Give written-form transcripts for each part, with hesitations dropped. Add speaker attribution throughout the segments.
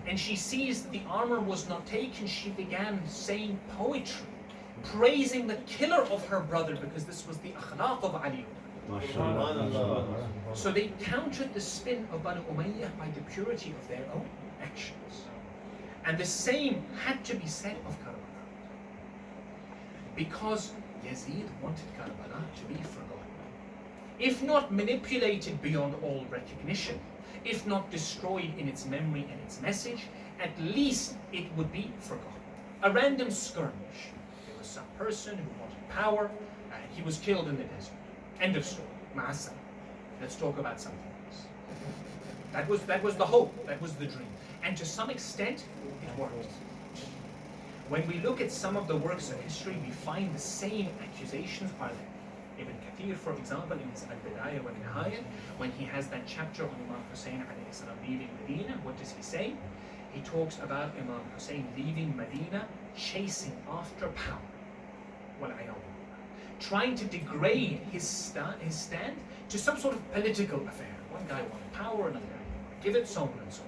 Speaker 1: and she sees that the armor was not taken, she began saying poetry, praising the killer of her brother, because this was the akhlaq of Ali. So they countered the spin of Banu Umayyah by the purity of their own actions. And the same had to be said of Karbala, because Yazid wanted Karbala to be forgotten. If not manipulated beyond all recognition, if not destroyed in its memory and its message, at least it would be forgotten. A random skirmish. There was some person who wanted power, and he was killed in the desert. End of story. Ma'asam. Let's talk about something else. That was the hope, that was the dream. And to some extent, it worked. When we look at some of the works of history, we find the same accusations are there. Ibn Kathir, for example, in his Al-Bidayah wa Nihayah, when he has that chapter on Imam Hussain alayhi salam leaving Medina, what does he say? He talks about Imam Hussain leaving Medina, chasing after power. Trying to degrade his stand to some sort of political affair. One guy wanted power, another guy wanted to give it, so on and so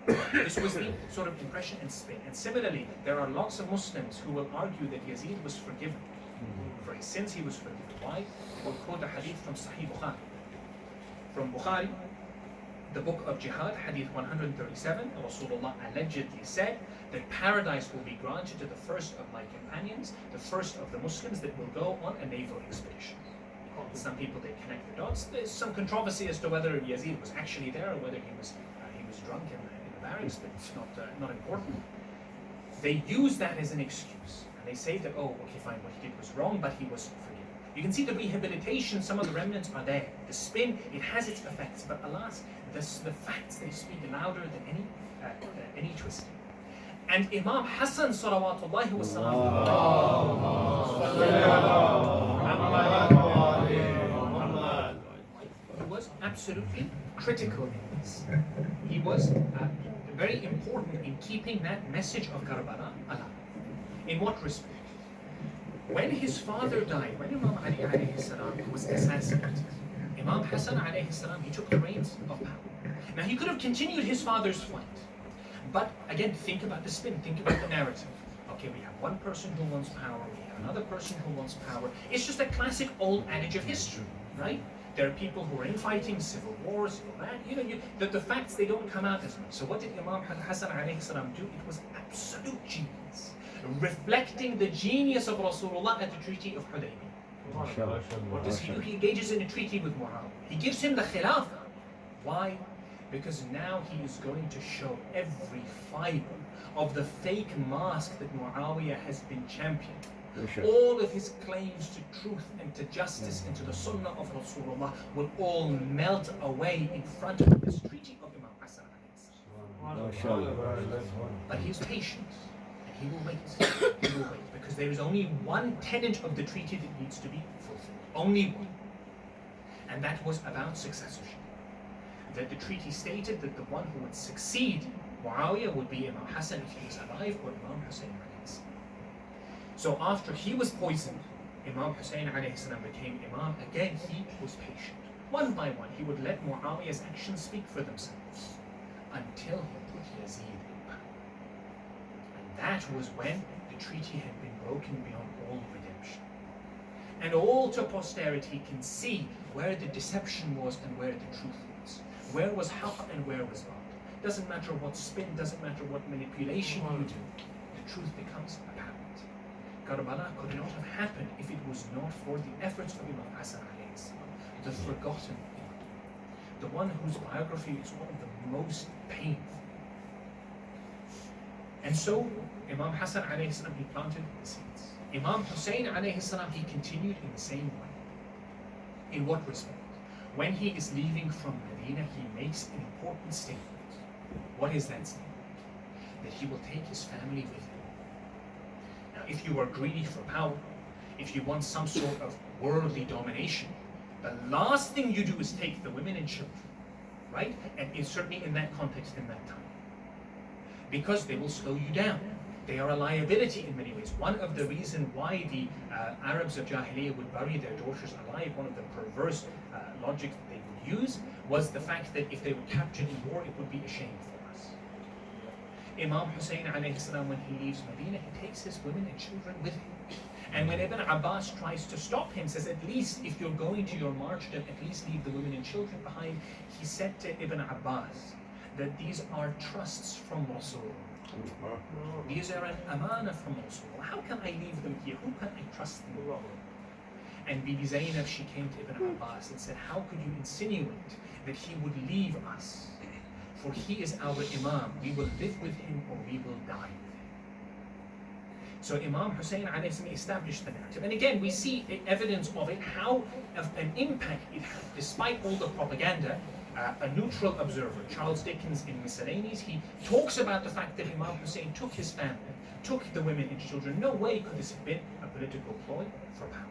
Speaker 1: forth. This was the sort of impression and spin. And similarly, there are lots of Muslims who will argue that Yazid was forgiven. For his sins, he was forgiven. Why? We'll quote a hadith from Sahih Bukhari. From Bukhari, the book of Jihad, hadith 137, Rasulullah allegedly said that paradise will be granted to the first of my companions, the first of the Muslims that will go on a naval expedition. Some people, they connect the dots. There's some controversy as to whether Yazid was actually there or whether he was drunk in the barracks, but it's not important. They use that as an excuse. They say that, oh, okay, fine, what he did was wrong, but he was forgiven. You can see the rehabilitation, some of the remnants are there. The spin, it has its effects, but alas, the facts, they speak louder than any twisting. And Imam Hassan, salawatullahi wa salam, he was absolutely critical in this. He was very important in keeping that message of Karbala alive. In what respect? When his father died, when Imam Ali alayhi salam was assassinated, Imam Hassan alayhi salam, he took the reins of power. Now he could have continued his father's fight, but again, think about the spin, think about the narrative. Okay, we have one person who wants power, we have another person who wants power. It's just a classic old adage of history, right? There are people who are infighting, civil wars, the facts, they don't come out as much. So what did Imam Hassan alayhi salam do? It was absolute genius, reflecting the genius of Rasulullah at the Treaty of Hudaybiyah. What does he do? He engages in a treaty with Muhammad. He gives him the Khilafah. Why? Because now he is going to show every fiber of the fake mask that Muawiyah has been championing. All of his claims to truth and to justice and to the Sunnah of Rasulullah will all melt away in front of this treaty of Imam Hassan. But he's patient. He will wait. He will wait, because there is only one tenet of the treaty that needs to be fulfilled. Only one. And that was about successorship. That the treaty stated that the one who would succeed Muawiyah would be Imam Hassan if he was alive, or Imam Hussain alayhi salam. So after he was poisoned, Imam Hussain alayhi salam became Imam. Again, he was patient. One by one, he would let Muawiyah's actions speak for themselves until he put Yazid in power. That was when the treaty had been broken beyond all redemption. And all to posterity can see where the deception was and where the truth was. Where was haqq and where was batil. Doesn't matter what spin, doesn't matter what manipulation you do, the truth becomes apparent. Karbala could not have happened if it was not for the efforts of Imam Hassan alayhi salam, the forgotten Imam, the one whose biography is one of the most painful. And so, Imam Hassan alayhi salam, he planted the seeds. Imam Hussain alayhi salam, he continued in the same way. In what respect? When he is leaving from Medina, he makes an important statement. What is that statement? That he will take his family with him. Now, if you are greedy for power, if you want some sort of worldly domination, the last thing you do is take the women and children, right? And it's certainly in that context, in that time. Because they will slow you down. They are a liability in many ways. One of the reasons why the Arabs of Jahiliyyah would bury their daughters alive, one of the perverse logics that they would use, was the fact that if they were captured in war, it would be a shame for us. Imam Hussain alayhi salam, when he leaves Medina, he takes his women and children with him. And when Ibn Abbas tries to stop him, says, at least if you're going to your martyrdom, at least leave the women and children behind. He said to Ibn Abbas that these are trusts from Rasul. These are an amana from Rasul. How can I leave them here? Who can I trust them? And Bibi Zainab, she came to Ibn Abbas and said, how could you insinuate that he would leave us? For he is our Imam. We will live with him or we will die with him. So Imam Hussain alayhi salam established the narrative. And again, we see evidence of it, how of an impact it had, despite all the propaganda. A neutral observer, Charles Dickens, in Miscellanies, he talks about the fact that Imam Hussain took his family, took the women and children. No way could this have been a political ploy for power.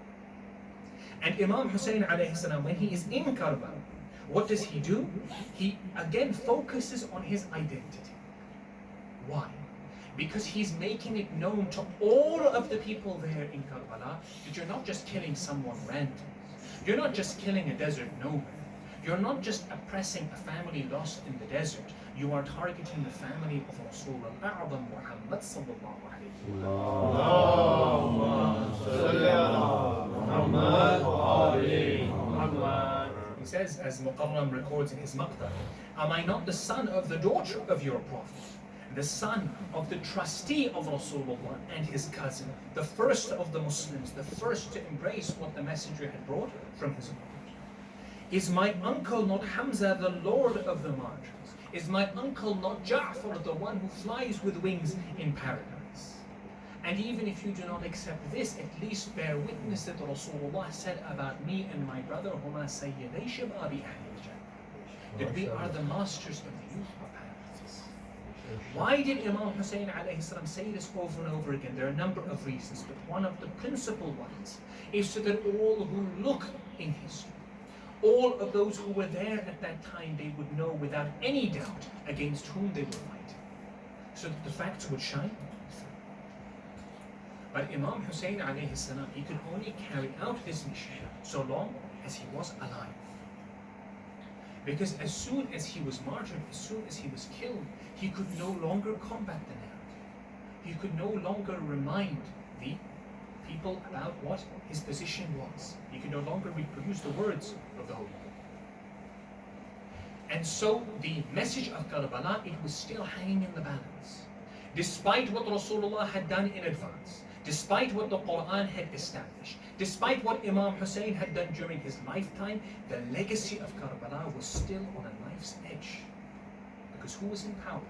Speaker 1: And Imam Hussain alayhi salam, when he is in Karbala, what does he do? He again focuses on his identity. Why? Because he's making it known to all of the people there in Karbala that you're not just killing someone random. You're not just killing a desert nomad. You're not just oppressing a family lost in the desert. You are targeting the family of Rasulullah Muhammad sallallahu alayhi wa. He says, as Muqarram records in his Maqta, am I not the son of the daughter of your Prophet, the son of the trustee of Rasulullah and his cousin, the first of the Muslims, the first to embrace what the messenger had brought from his Lord? Is my uncle not Hamza, the lord of the martyrs? Is my uncle not Jafar, the one who flies with wings in paradise? And even if you do not accept this, at least bear witness that Rasulullah said about me and my brother, Huma Sayyiday Shababi Ahlil, that we are the masters of the youth of paradise. Why did Imam Hussain alayhi salam say this over and over again? There are a number of reasons, but one of the principal ones is so that all who look in history, all of those who were there at that time, they would know without any doubt against whom they were fighting, so that the facts would shine through. But Imam Hussain alayhi salam, he could only carry out this mission so long as he was alive. Because as soon as he was martyred, as soon as he was killed, he could no longer combat the narrative. He could no longer remind the people about what his position was. He could no longer reproduce the words of the Holy Book. And so the message of Karbala, it was still hanging in the balance. Despite what Rasulullah had done in advance, despite what the Quran had established, despite what Imam Hussain had done during his lifetime, the legacy of Karbala was still on a knife's edge. Because who was in power?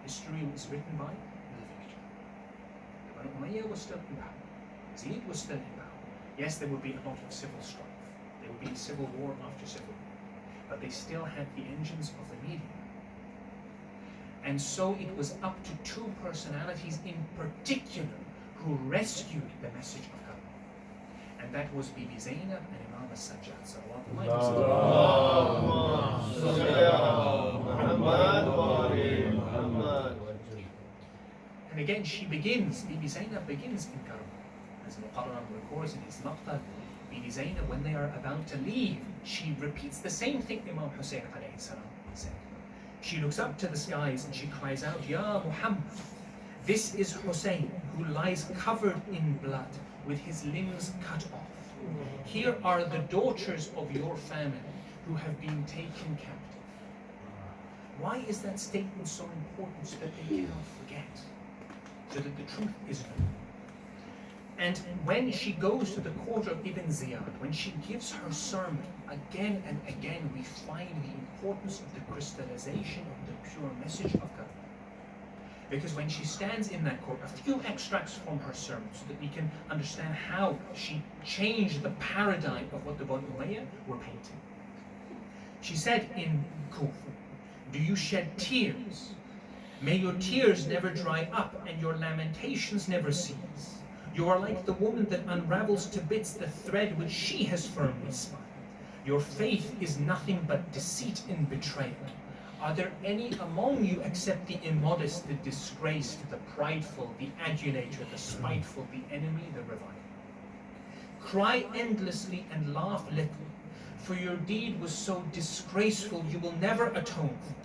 Speaker 1: History was written by Umayyah was still in power. Zayd was still in power. Yes, there would be a lot of civil strife. There would be civil war after civil war. But they still had the engines of the media. And so it was up to two personalities in particular who rescued the message of Karbala. And that was Bibi Zainab and Imam al-Sajjad. And again, she begins, Bibi Zainab begins in Karbala. As Muqarram records in his Maqta, Bibi Zainab, when they are about to leave, she repeats the same thing Imam Hussain alayhi salam said. She looks up to the skies and she cries out, Ya Muhammad, this is Hussain, who lies covered in blood, with his limbs cut off. Here are the daughters of your family who have been taken captive. Why is that statement so important? So that they cannot forget, so that the truth is known. And when she goes to the court of Ibn Ziyad, when she gives her sermon, again and again we find the importance of the crystallization of the pure message of God. Because when she stands in that court, a few extracts from her sermon so that we can understand how she changed the paradigm of what the Banu Umayyah were painting. She said in Kufa, do you shed tears? May your tears never dry up and your lamentations never cease. You are like the woman that unravels to bits the thread which she has firmly spun. Your faith is nothing but deceit and betrayal. Are there any among you except the immodest, the disgraced, the prideful, the adulator, the spiteful, the enemy, the reviler? Cry endlessly and laugh little, for your deed was so disgraceful you will never atone for it.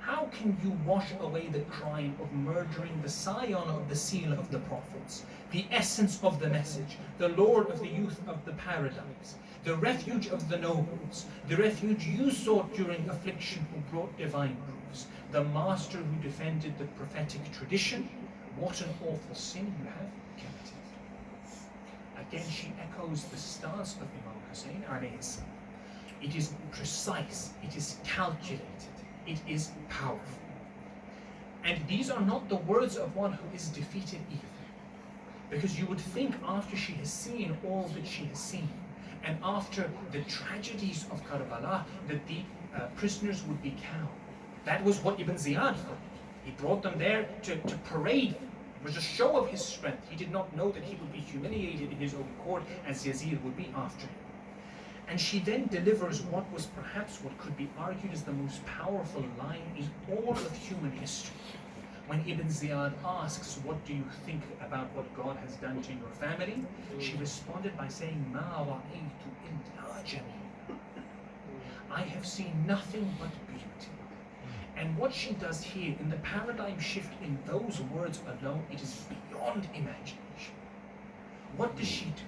Speaker 1: How can you wash away the crime of murdering the scion of the seal of the prophets, the essence of the message, the lord of the youth of the paradise, the refuge of the nobles, the refuge you sought during affliction, who brought divine proofs, the master who defended the prophetic tradition? What an awful sin you have committed. Again, she echoes the stance of Imam Hussain alayhi salam. It is precise, it is calculated, it is powerful. And these are not the words of one who is defeated either. Because you would think, after she has seen all that she has seen, and after the tragedies of Karbala, that the prisoners would be cowed. That was what Ibn Ziyad thought. He brought them there to parade them. It was a show of his strength. He did not know that he would be humiliated in his own court, as Yazid would be after him. And she then delivers what was perhaps what could be argued as the most powerful line in all of human history. When Ibn Ziyad asks, what do you think about what God has done to your family? She responded by saying, "Ma ra'aytu illa jameel." I have seen nothing but beauty. And what she does here in the paradigm shift in those words alone, it is beyond imagination. What does she do?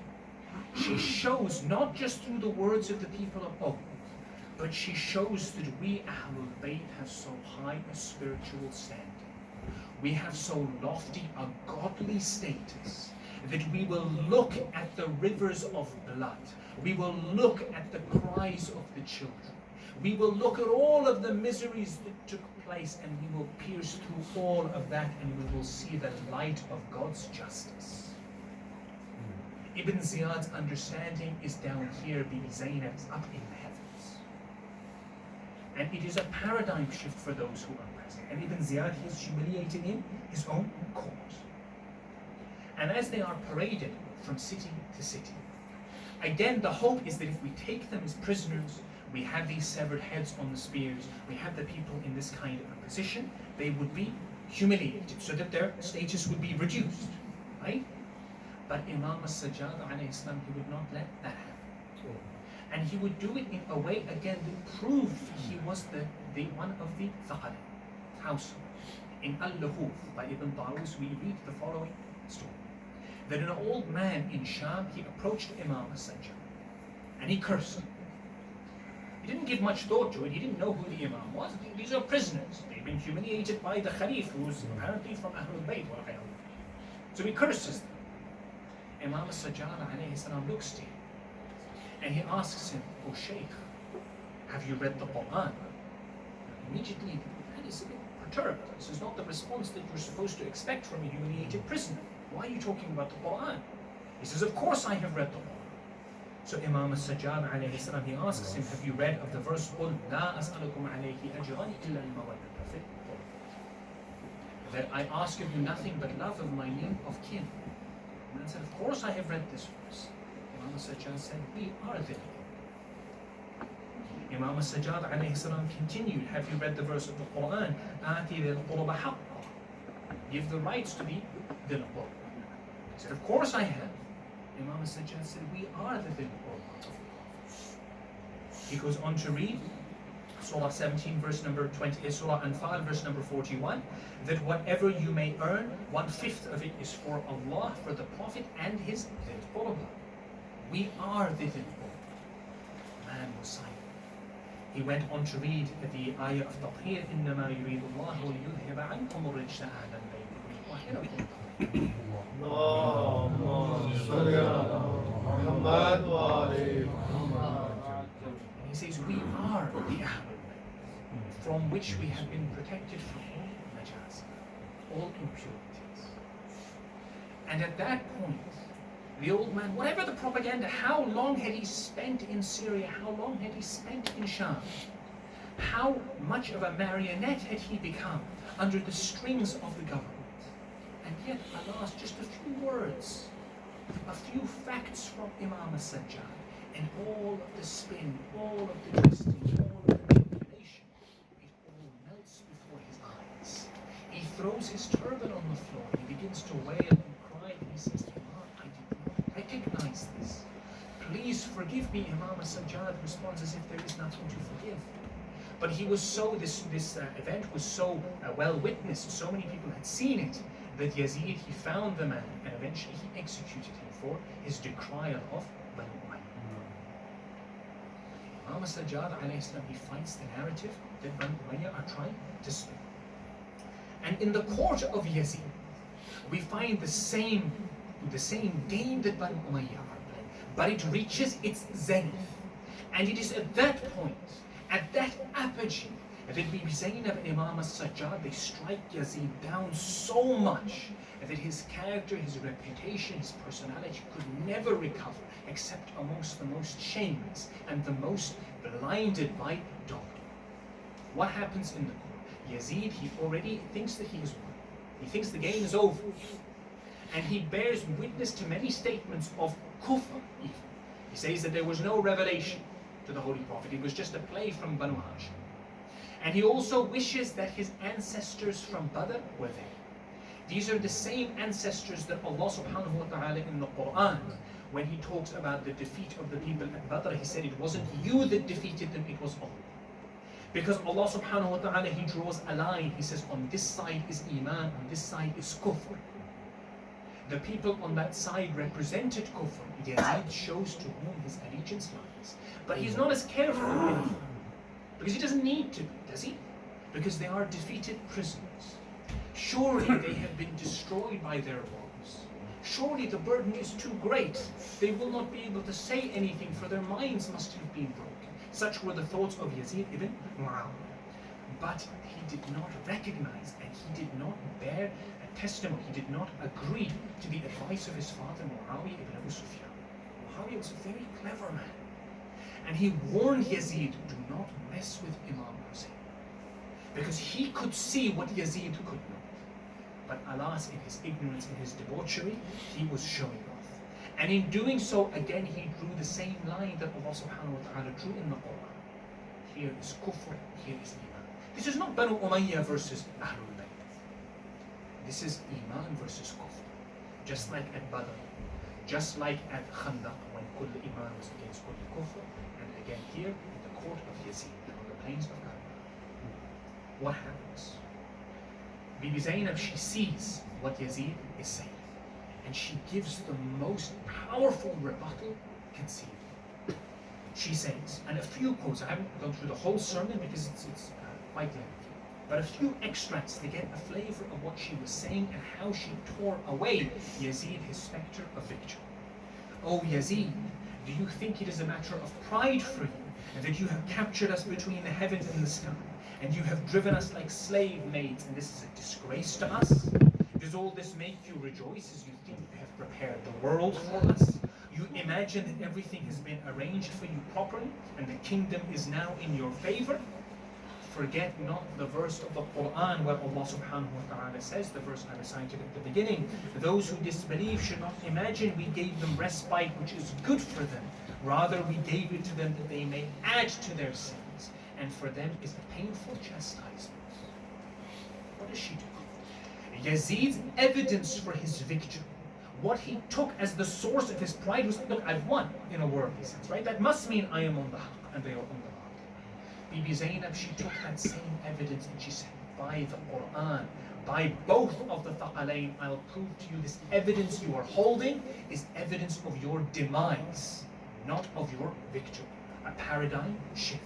Speaker 1: She shows, not just through the words of the people of old, but she shows that we Ahlul Bayt have so high a spiritual standing. We have so lofty a godly status that we will look at the rivers of blood. We will look at the cries of the children. We will look at all of the miseries that took place, and we will pierce through all of that, and we will see the light of God's justice. Ibn Ziyad's understanding is down here, Bibi Zainab's up in the heavens. And it is a paradigm shift for those who are present. And Ibn Ziyad, he is humiliated in his own court. And as they are paraded from city to city, again the hope is that if we take them as prisoners, we have these severed heads on the spears, we have the people in this kind of a position, they would be humiliated so that their status would be reduced, right? But Imam al-Sajjad alayhi salam, he would not let that happen. And he would do it in a way, again, that proved he was the one of the Thaqala household. In Al-Lahuf by Ibn Tawus, we read the following story. That an old man in Sham, he approached Imam al-Sajjad and he cursed him. He didn't give much thought to it. He didn't know who the Imam was. These are prisoners. They've been humiliated by the Khalif, who's apparently from Ahlul Bayt. So he curses them. Imam al-Sajjad alayhi salam looks to him and he asks him, "Oh Shaykh, have you read the Quran?" Immediately, that is a bit perturbed. This is not the response that you're supposed to expect from a humiliated prisoner. Why are you talking about the Quran? He says, "Of course I have read the Quran." So Imam al-Sajjad alayhi salam, he asks him, "Have you read of the verse, قُلْ لَا أَسْأَلُكُمْ عَلَيْهِ أَجْرًا إِلَّا الْمَوَدَّةَ?" That I ask of you nothing but love of my kin of kin. The man said, "Of course I have read this verse." Imam al-Sajjad said, "We are the Imam al-Sajjad alayhi salam continued, "Have you read the verse of the Quran? آتِ ذِي الْقُرْبَ حَقًّا. Give the rights to the Dhil Qurba." He said, "Of course I have." Imam al-Sajjad said, "We are the Dhil Qurba." He goes on to read Surah 17, verse number 20, Surah Anfal, verse number 41, that whatever you may earn, 1/5 of it is for Allah, for the Prophet, and his Dhil Qurba. We are the Dhil Qurba. Man was silent. He went on to read the ayah of Tathir, إِنَّمَا يُرِيدُ اللَّهُ لِيُذْهِبَ عَنْكُمُ الرِّجْسَ أَهْلَ الْبَيْتِ وَيُطَهِّرَكُمْ And he says, we are the Ahlul Bayt, from which we have been protected from all najas, all impurities. And at that point, the old man, whatever the propaganda, how long had he spent in Syria? How long had he spent in Sham? How much of a marionette had he become under the strings of the government? And yet, alas, just a few words, a few facts from Imam al-Sajjad, and all of the spin, all of the twisting, all of the manipulation, it all melts before his eyes. He throws his turban on the floor, he begins to wail and cry, and he says, "Imam, I did not recognize this. Please forgive me." Imam al-Sajjad responds as if there is nothing to forgive. But he was so, this event was so well witnessed, so many people had seen it, that Yazid, he found the man and eventually he executed him for his decrial of Banu Umayyah. Imam Sajjad alayhi salam, he fights the narrative that Banu Umayyah are trying to spin. And in the court of Yazid, we find the same game that Banu Umayyah are playing, but it reaches its zenith. And it is at that point, at that apogee, that Bibi Zainab and Imam Sajjad, they strike Yazid down so much that his character, his reputation, his personality could never recover, except amongst the most shameless and the most blinded by dogma. What happens in the court? Yazid, he already thinks that he has won. He thinks the game is over. And he bears witness to many statements of kufr even. He says that there was no revelation to the Holy Prophet. It was just a play from Banu Hashim. And he also wishes that his ancestors from Badr were there. These are the same ancestors that Allah subhanahu wa ta'ala in the Quran, when he talks about the defeat of the people at Badr, he said it wasn't you that defeated them, it was Allah. Because Allah subhanahu wa ta'ala, he draws a line. He says on this side is Iman, on this side is Kufr. The people on that side represented Kufr. Yazid shows to whom his allegiance lies. But he's not as careful anymore. Because he doesn't need to, does he? Because they are defeated prisoners. Surely they have been destroyed by their wrongs. Surely the burden is too great. They will not be able to say anything, for their minds must have been broken. Such were the thoughts of Yazid ibn Muawiyah. But he did not recognize and he did not bear a testimony. He did not agree to the advice of his father Muawiyah ibn Abu Sufyan. Muawiyah was a very clever man. And he warned Yazid, do not mess with Imam Hussain. Because he could see what Yazid could not. But alas, in his ignorance, in his debauchery, he was showing off. And in doing so, again, he drew the same line that Allah subhanahu wa ta'ala drew in the Quran. Here is kufr, here is iman. This is not Banu Umayyah versus Ahlul Bayt. This is iman versus kufr. Just like at Badr, just like at Khandaq, when kull iman was against kull kufr. Again here in the court of Yazid, on the plains of Karbala. What happens? Bibi Zainab, she sees what Yazid is saying. And she gives the most powerful rebuttal conceivable. She says, and a few quotes, I haven't gone through the whole sermon because it's quite lengthy, but a few extracts to get a flavor of what she was saying and how she tore away Yazid, his spectre of victory. Oh Yazid, do you think it is a matter of pride for you, and that you have captured us between the heavens and the sky, and you have driven us like slave maids, and this is a disgrace to us? Does all this make you rejoice as you think you have prepared the world for us? You imagine that everything has been arranged for you properly, and the kingdom is now in your favor? Forget not the verse of the Quran where Allah subhanahu wa ta'ala says, the verse I recited at the beginning, those who disbelieve should not imagine we gave them respite which is good for them. Rather we gave it to them that they may add to their sins, and for them is a painful chastisement. What does she do? Yazid's evidence for his victory, what he took as the source of his pride was, look, I've won in a worldly sense, right? That must mean I am on the haqq and they are on the Bibi Zainab, she took that same evidence and she said, by the Quran, by both of the Thaqalain, I'll prove to you this evidence you are holding is evidence of your demise, not of your victory. A paradigm shift.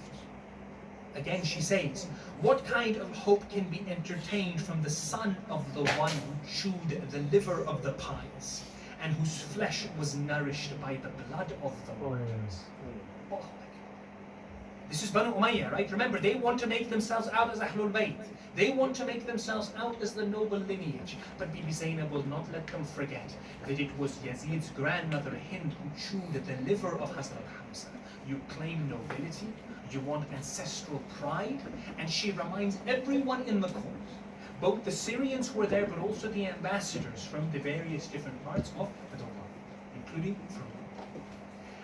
Speaker 1: Again, she says, what kind of hope can be entertained from the son of the one who chewed the liver of the pies and whose flesh was nourished by the blood of the martyrs? Oh. This is Banu Umayyah, right? Remember, they want to make themselves out as Ahlul Bayt. They want to make themselves out as the noble lineage. But Bibi Zainab will not let them forget that it was Yazid's grandmother Hind who chewed the liver of Hazrat Hamza. You claim nobility, you want ancestral pride, and she reminds everyone in the court, both the Syrians who were there, but also the ambassadors from the various different parts of the Dawah, including from.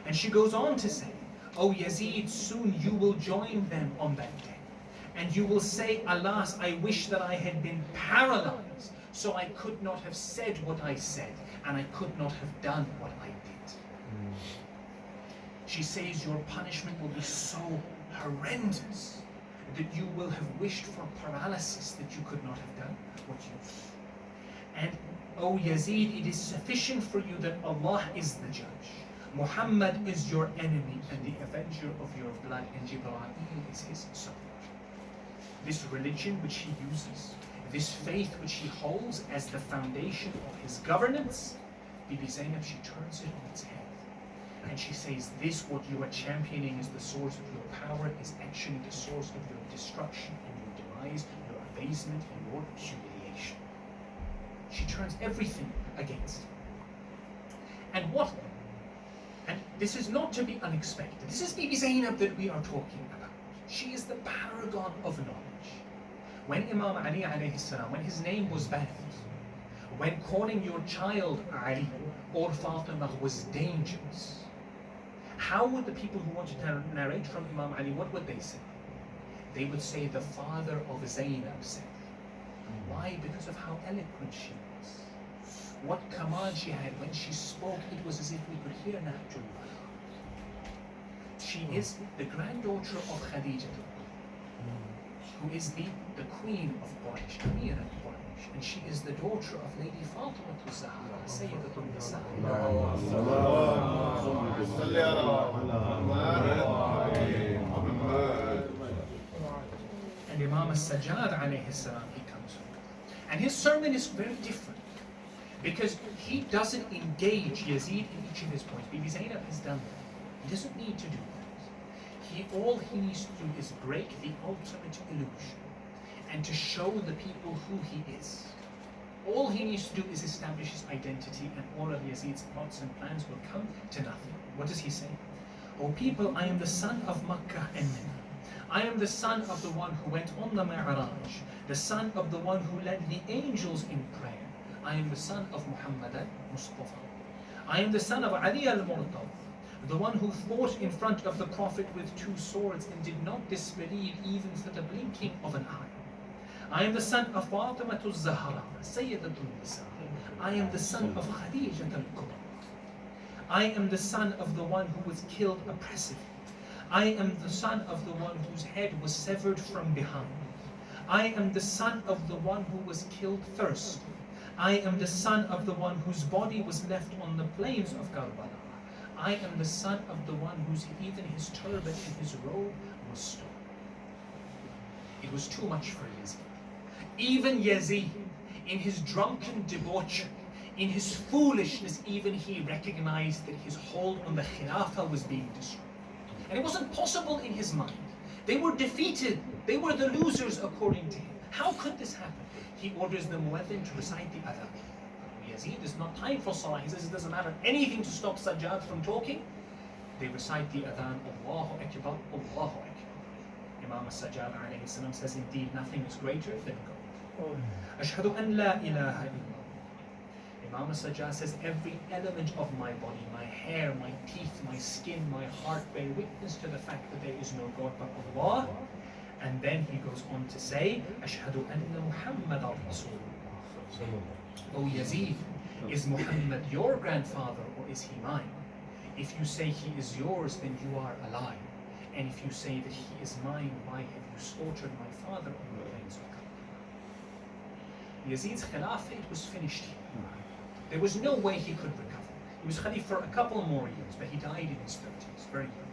Speaker 1: And she goes on to say, O Yazid, soon you will join them on that day. And you will say, alas, I wish that I had been paralyzed, so I could not have said what I said, and I could not have done what I did. She says your punishment will be so horrendous that you will have wished for paralysis that you could not have done what you did. And, O Yazid, it is sufficient for you that Allah is the judge. Muhammad is your enemy and the avenger of your blood, and Jibreel is his son. This religion which he uses, this faith which he holds as the foundation of his governance, Bibi Zainab, she turns it on its head. And she says, this, what you are championing is the source of your power, is actually the source of your destruction and your demise, your abasement and your humiliation. She turns everything against him. And this is not to be unexpected. This is Bibi Zainab that we are talking about. She is the paragon of knowledge. When Imam Ali alayhi salam, when his name was banned, when calling your child Ali or Fatima was dangerous, how would the people who wanted to narrate from Imam Ali, what would they say? They would say the father of Zainab said. Why? Because of how eloquent she was. What command she had when she spoke, it was as if we could hear Nahjul Balagh. She is the granddaughter of Khadija, who is the queen of Quraysh, Amir of Quraysh, and she is the daughter of Lady Fatima Zahra, Sayyidatul Nisa. And Imam al-Sajjad alayhi salam, he comes from. And his sermon is very different, because he doesn't engage Yazid in each of his points. Bibi Zainab has done that. He doesn't need to do that. All he needs to do is break the ultimate illusion and to show the people who he is. All he needs to do is establish his identity, and all of Yazid's plots and plans will come to nothing. What does he say? O people, I am the son of Makkah and Mina. I am the son of the one who went on the Mi'raj, the son of the one who led the angels in prayer. I am the son of Muhammad Mustafa. I am the son of Ali al-Murtad, the one who fought in front of the Prophet with 2 swords and did not disbelieve even for the blinking of an eye. I am the son of Fatima Zahra, Sayyidatul Nisa. I am the son of Khadija al-Kubra. I am the son of the one who was killed oppressively. I am the son of the one whose head was severed from behind. I am the son of the one who was killed thirsty. I am the son of the one whose body was left on the plains of Karbala. I am the son of the one whose even his turban and his robe was stolen. It was too much for Yazid. Even Yazid, in his drunken debauchery, in his foolishness, even he recognized that his hold on the Khilafah was being destroyed. And it wasn't possible in his mind. They were defeated. They were the losers according to him. How could this happen? He orders the muezzin to recite the adhan. Yazid, there's not time for salah. He says it doesn't matter anything to stop Sajjad from talking. They recite the adhan, Allahu Akbar, Allahu Akbar. Imam al-Sajjad alayhi salam says, indeed nothing is greater than God. Ashhadu an la ilaha illallah. Imam al-Sajjad says, every element of my body, my hair, my teeth, my skin, my heart bear witness to the fact that there is no God but Allah. And then he goes on to say, Ashhadu anna Muhammadan Rasulullah. O Yazid, is Muhammad your grandfather or is he mine? If you say he is yours, then you are a liar. And if you say that he is mine, why have you slaughtered my father on the plains of Karbala? Yazid's Khilafah was finished here. There was no way he could recover. He was Khalif for a couple more years, but he died in his 30s, very young.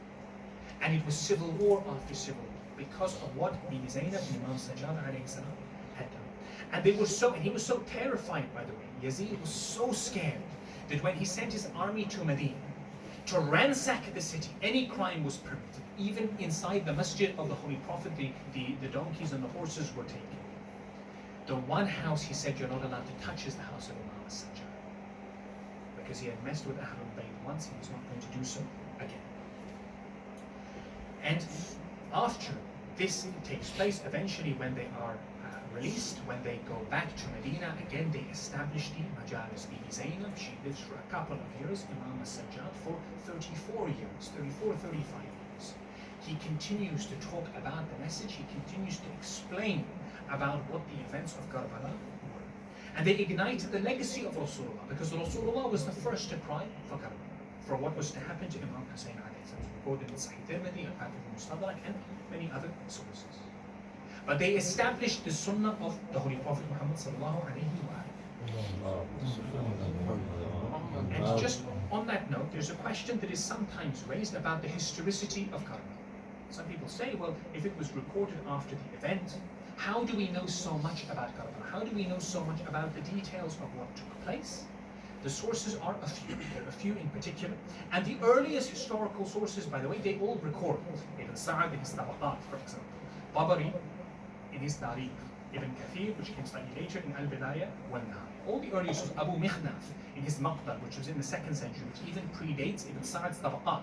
Speaker 1: And it was civil war after civil war because of what Bibi Zainab and Imam Sajjad alayhi salam had done. And he was so terrified, by the way. Yazid was so scared that when he sent his army to Medina to ransack the city, any crime was permitted. Even inside the masjid of the Holy Prophet, the donkeys and the horses were taken. The one house he said you're not allowed to touch is the house of Imam Sajjad. Because he had messed with Ahlebait once, he was not going to do so again. And after this takes place, eventually when they are released, when they go back to Medina, again they establish the Majlis. Bibi Zainab, she lives for a couple of years, Imam al-Sajjad for 34 years, 35 years. He continues to talk about the message, he continues to explain about what the events of Karbala were. And they ignited the legacy of Rasulullah, because Rasulullah was the first to cry for Karbala, for what was to happen to Imam Hussain alayhi salam, recorded in Sahih Tirmidhi, and Mustafa, and many other sources. But they established the sunnah of the Holy Prophet Muhammad sallallahu alayhi wa sallam. And just on that note, there's a question that is sometimes raised about the historicity of Karbala. Some people say, well, if it was recorded after the event, how do we know so much about Karbala? How do we know so much about the details of what took place? The sources are a few. There are a few in particular. And the earliest historical sources, by the way, they all record. Ibn Sa'ad in his Tabaqat, for example. Tabari in his Tariq. Ibn Kathir, which came slightly later, in Al-Bidayah wal-Nihaya. All the earliest sources, Abu Mikhnaf in his Maqdar, which was in the 2nd century, which even predates Ibn Sa'ad's Tabaqat.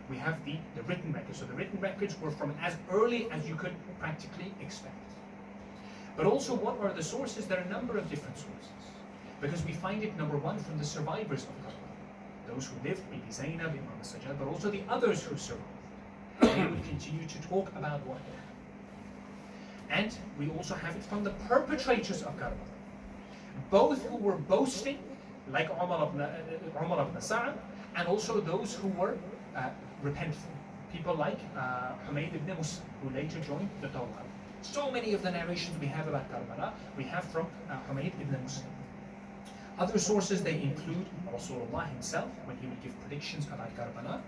Speaker 1: We have the written records. So the written records were from as early as you could practically expect. But also, what are the sources? There are a number of different sources. Because we find it, number one, from the survivors of Karbala. Those who lived, Bibi Zainab, Imam Sajjad, but also the others who survived. They would continue to talk about what happened. And we also have it from the perpetrators of Karbala. Both who were boasting, like Umar ibn Sa'ad, and also those who were repentful. People like Humayd ibn Musa, who later joined the Tawbah. So many of the narrations we have about Karbala, we have from Humayd ibn Musa. Other sources, they include Rasulullah himself, when he would give predictions about Karbala.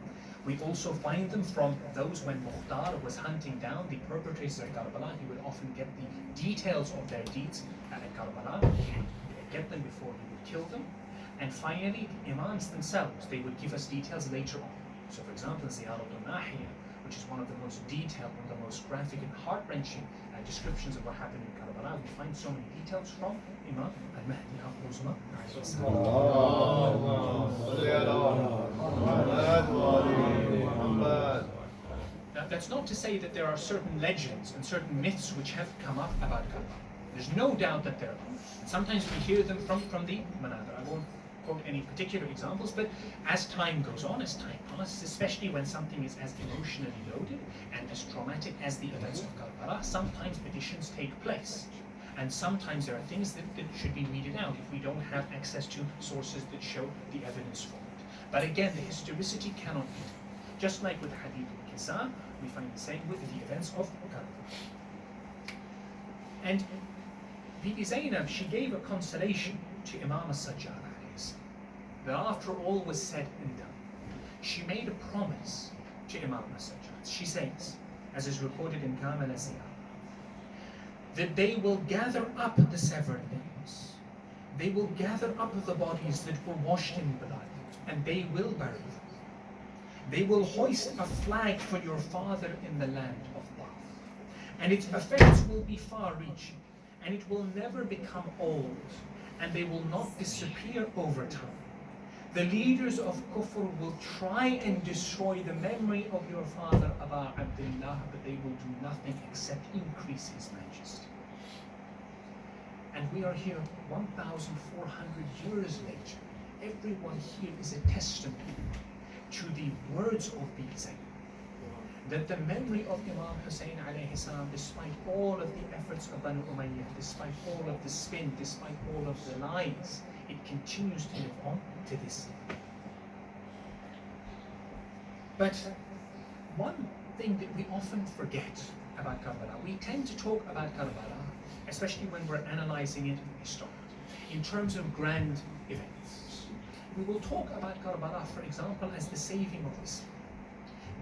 Speaker 1: We also find them from those when Mukhtar was hunting down the perpetrators of Karbala. He would often get the details of their deeds at Karbala. He would get them before he would kill them. And finally, Imams themselves, they would give us details later on. So for example, Ziyarat al-Nahiya, which is one of the most detailed, one of the most graphic and heart-wrenching descriptions of what happened in Karbala. We find so many details from Imam al-Mahdi al-Uzma. Now that's not to say that there are certain legends and certain myths which have come up about Karbala. There's no doubt that there are. And sometimes we hear them from the Manabir. I won't quote any particular examples, but as time goes on, as time passes, especially when something is as emotionally loaded and as traumatic as the events of Karbala, sometimes additions take place. And sometimes there are things that should be weeded out if we don't have access to sources that show the evidence for it. But again, the historicity cannot be done. Just like with Hadith al-Kisa, we find the same with the events of Karbala. And Bibi Zainab, she gave a consolation to Imam al-Sajjad, that after all was said and done, she made a promise to Imam al-Sajjad. She says, as is recorded in Kamil al-Ziyah, that they will gather up the severed limbs, they will gather up the bodies that were washed in blood, and they will bury them. They will hoist a flag for your father in the land of Ba'ath, and its effects will be far-reaching, and it will never become old, and they will not disappear over time. The leaders of Kufr will try and destroy the memory of your father, Abu Abdullah, but they will do nothing except increase his majesty. And we are here 1,400 years later. Everyone here is a testament to the words of Bibi Zainab, that the memory of Imam Hussain alayhi salam, despite all of the efforts of Banu Umayyah, despite all of the spin, despite all of the lies, it continues to live on to this day. But one thing that we often forget about Karbala, we tend to talk about Karbala, especially when we're analyzing it historically, in terms of grand events. We will talk about Karbala, for example, as the saving of Islam.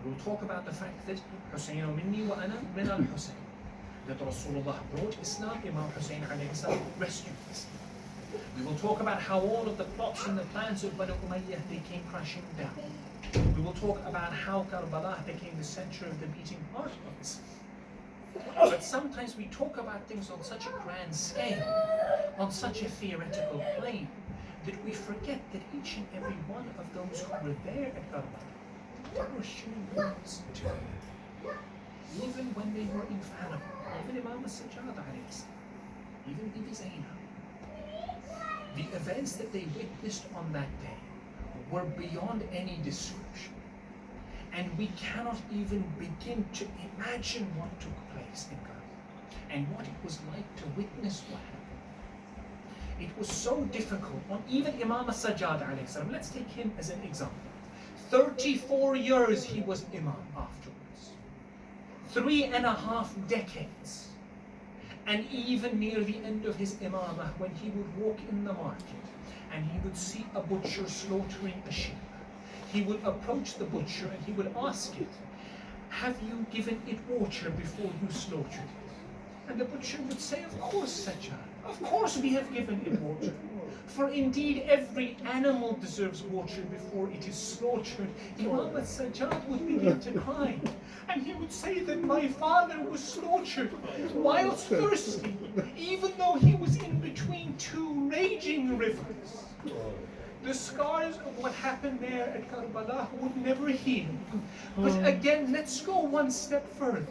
Speaker 1: We will talk about the fact that Hussain minni wa ana min al-Hussain, that Rasulullah brought Islam, Imam Hussain alayhi salam rescued Islam. We will talk about how all of the plots and the plans of Banu Umayyah, they came crashing down. We will talk about how Karbala became the center of the beating heart of Islam. But sometimes we talk about things on such a grand scale, on such a theoretical plane, that we forget that each and every one of those who were there at Karbala, they were human beings too. Even when they were infallible, even Imam al-Sajjad alayhi salam, even Bibi Zainab, the events that they witnessed on that day were beyond any description. And we cannot even begin to imagine what took place in Karbala and what it was like to witness what happened. It was so difficult. On even Imam al-Sajjad alayhi salam, let's take him as an example. 34 years he was Imam afterwards. 3.5 decades And even near the end of his imamah, when he would walk in the market and he would see a butcher slaughtering a sheep, he would approach the butcher and he would ask it, have you given it water before you slaughtered it? And the butcher would say, of course, Sajjad, of course we have given it water. For indeed every animal deserves water before it is slaughtered. Imam Sajjad would begin to cry. And he would say that my father was slaughtered whilst thirsty, even though he was in between two raging rivers. The scars of what happened there at Karbala would never heal. But again, let's go one step further.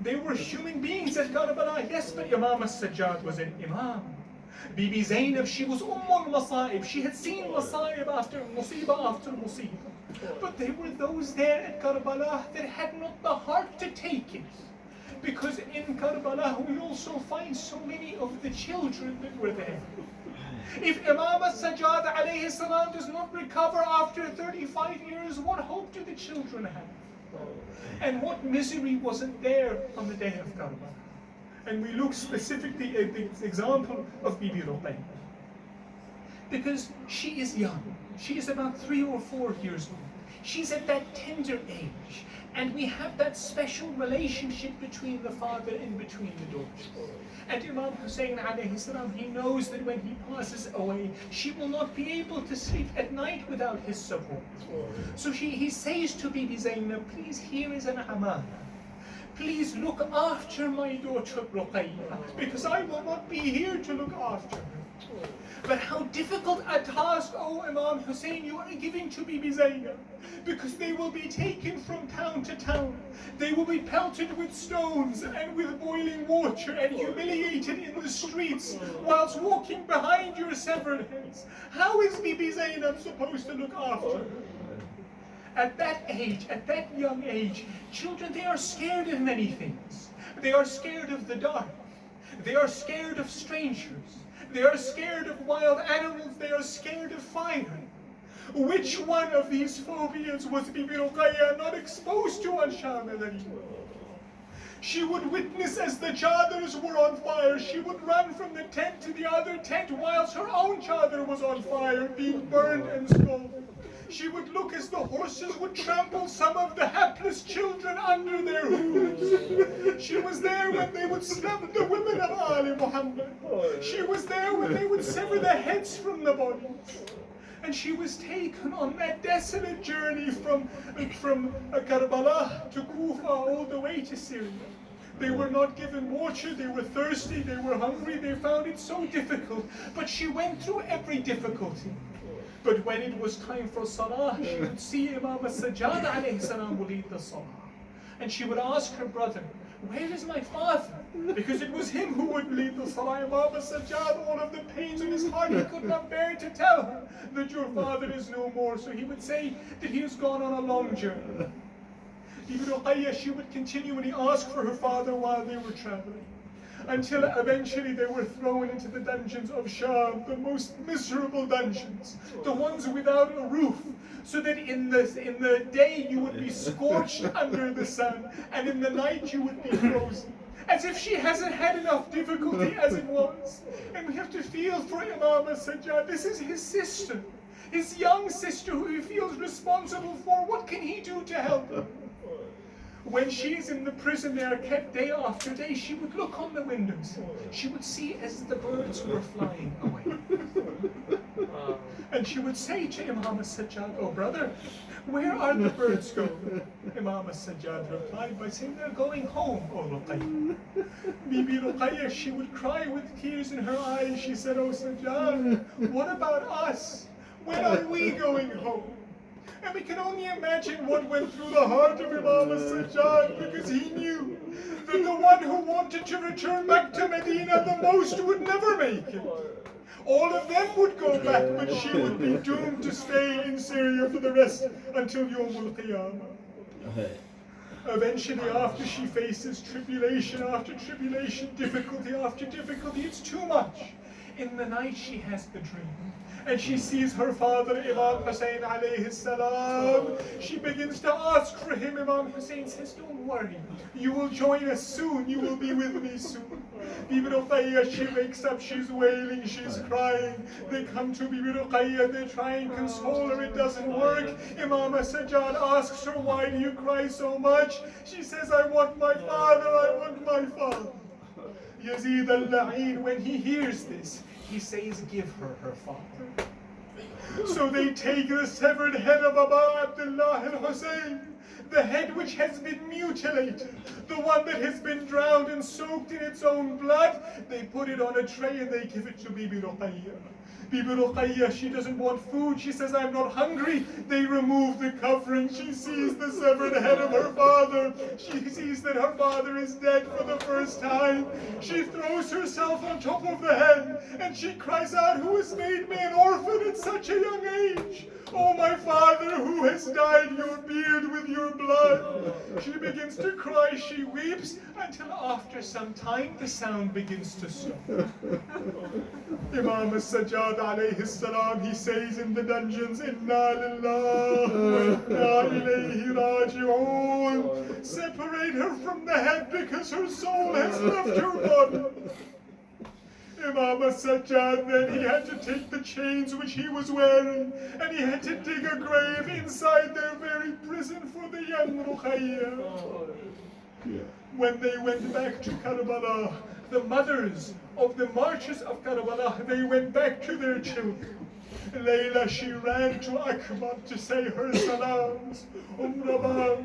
Speaker 1: They were human beings at Karbala, yes, but Imam Sajjad was an imam. Bibi Zainab, she was Masa'ib. She had seen Masa'ib after Musibah. But there were those there at Karbala that had not the heart to take it. Because in Karbala we also find so many of the children that were there. If Imam Sajjad alayhi salam does not recover after 35 years, what hope do the children have? And what misery wasn't there on the day of Karbala? And we look specifically at the example of Bibi Ruqayya. Because she is young. She is about 3 or 4 years old. She's at that tender age. And we have that special relationship between the father and between the daughter. And Imam Hussain alayhi salam, he knows that when he passes away, she will not be able to sleep at night without his support. So he says to Bibi Zainab, please, here is an amana. Please look after my daughter Ruqayya, because I will not be here to look after her. But how difficult a task, oh Imam Hussain, you are giving to Bibi Zainab, because they will be taken from town to town. They will be pelted with stones and with boiling water and humiliated in the streets whilst walking behind your severed heads. How is Bibi Zainab supposed to look after her? At that age, at that young age, children, they are scared of many things. They are scared of the dark. They are scared of strangers. They are scared of wild animals. They are scared of fire. Which one of these phobias was Bibi Ruqayya not exposed to on Sham? She would witness as the chadars were on fire. She would run from the tent to the other tent whilst her own chadar was on fire, being burned and scalded. She would look as the horses would trample some of the hapless children under their hooves. She was there when they would slap the women of Ali Muhammad. She was there when they would sever the heads from the bodies. And she was taken on that desolate journey from Karbala to Kufa all the way to Syria. They were not given water, they were thirsty, they were hungry, they found it so difficult. But she went through every difficulty. But when it was time for Salah, she would see Imam Sajjad alayhi salam would lead the Salah. And she would ask her brother, where is my father? Because it was him who would lead the Salah. Imam Sajjad, all of the pains in his heart, he could not bear to tell her that your father is no more. So he would say that he has gone on a long journey. Bibi Ruqayya, she would continually ask for her father while they were traveling, until eventually they were thrown into the dungeons of Sham, the most miserable dungeons, the ones without a roof, so that in the day you would be scorched under the sun, and in the night you would be frozen. As if she hasn't had enough difficulty as it was. And we have to feel for Imam Sajjad. This is his sister, his young sister, who he feels responsible for. What can he do to help her? When she is in the prison, they are kept day after day. She would look on the windows. She would see as the birds were flying away. And she would say to Imam Sajjad, oh brother, where are the birds going? Imam Sajjad replied by saying, they're going home, oh Ruqayya. Bibi Ruqayya, she would cry with tears in her eyes. She said, oh Sajjad, what about us? When are we going home? And we can only imagine what went through the heart of Imam Sajjad, because he knew that the one who wanted to return back to Medina the most would never make it. All of them would go back, but she would be doomed to stay in Syria for the rest until Yawmul Qiyamah. Eventually, after she faces tribulation after tribulation, difficulty after difficulty, it's too much. In the night she has the dream. And she sees her father, Imam Hussain alayhi salam. She begins to ask for him. Imam Hussain says, don't worry, you will join us soon, you will be with me soon.
Speaker 2: Bibi Ruqayya, she wakes up, she's wailing, she's crying. They come to Bibi Ruqayya, they try and console her, it doesn't work. Imam Sajjad asks her, why do you cry so much? She says, I want my father, I want my father. Yazid al-La'in, when he hears this, he says, give her her father. So they take the severed head of Aba Abdullah al-Hussain, the head which has been mutilated, the one that has been drowned and soaked in its own blood, they put it on a tray and they give it to Bibi Ruqayya. Bibi Ruqayya, she doesn't want food. She says, I'm not hungry. They remove the covering. She sees the severed head of her father. She sees that her father is dead for the first time. She throws herself on top of the head and she cries out, who has made me an orphan at such a young age? Oh, my father, who has dyed your beard with your blood? She begins to cry, she weeps, until after some time the sound begins to stop. Imam Sajjad alayhi salam, he says in the dungeons, Inna lillahi wa inna ilayhi raji'un. Separate her from the head because her soul has left her body. Imam Sajjad, then he had to take the chains which he was wearing and he had to dig a grave inside their very prison for the young Ruqayya. When they went back to Karbala, the mothers of the marches of Karbala, they went back to their children. Layla, she ran to Akbar to say her salams. Rabah,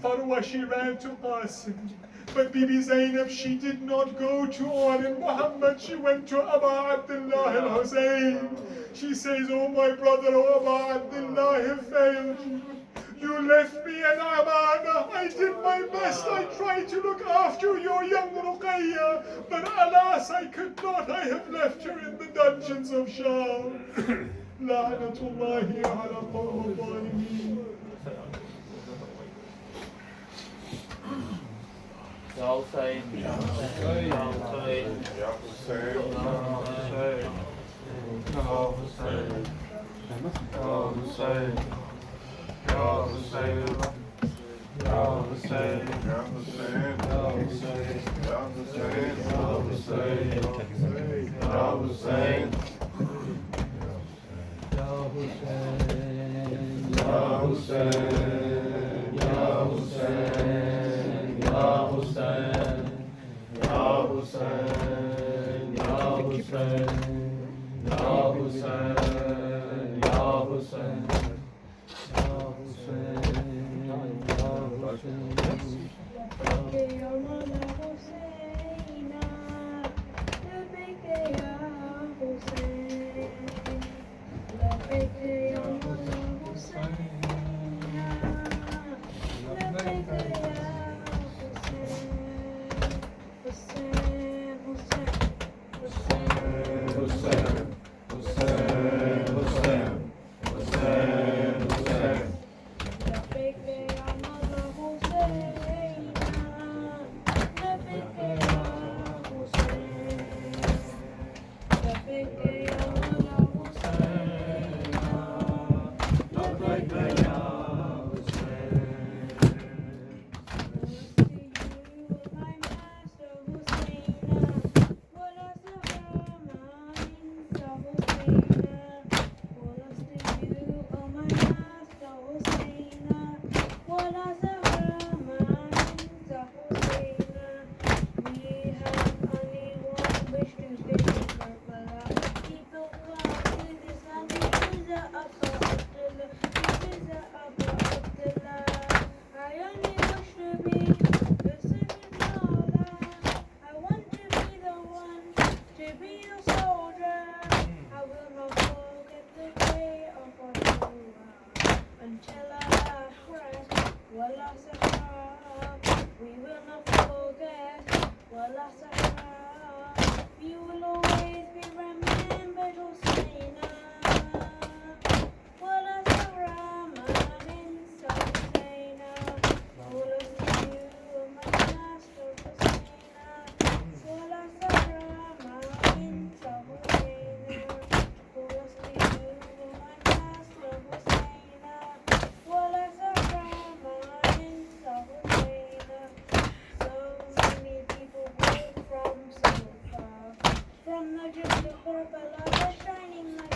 Speaker 2: Farwa, she ran to Qasim. But Bibi Zainab, she did not go to Al Muhammad, she went to Aba Abdullah al-Hussain. She says, oh my brother, oh Aba Abdullah have failed you. You left me an amana. I did my best. I tried to look after your young Ruqayya, but alas, I could not. I have left her in the dungeons of Sham. La'natullahi ala qawm al-zalimeen.
Speaker 3: Ya Hussain, Ya Hussain, Ya Hussain, Ya Hussain, Ya Hussain, Ya Hussain, Ya Hussain, Ya Hussain, Ya Hussain, Ya Hussain, Ya Hussain, Ya Hussain, Ya Hussain, Ya Hussain, Ya Hussain. Ya Hussain, Ya Hussain, Ya Hussain, Ya Hussain, Ya Hussain, Ya Hussain, Ya
Speaker 4: from Najm to Karbala, the shining light.